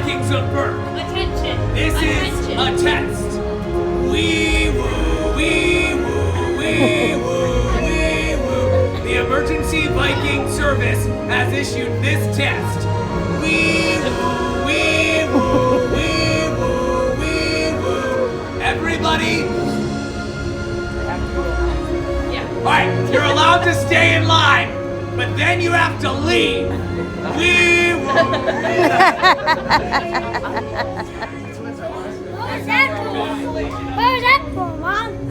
Vikings of Berk. Attention. This is a test. Wee woo, wee woo, wee woo, wee woo. The Emergency Viking Service has issued this test. Wee woo, wee woo, wee woo, wee woo. Everybody. Yeah. All right, you're allowed to stay in line, but then you have to leave. Wee woo. What was that?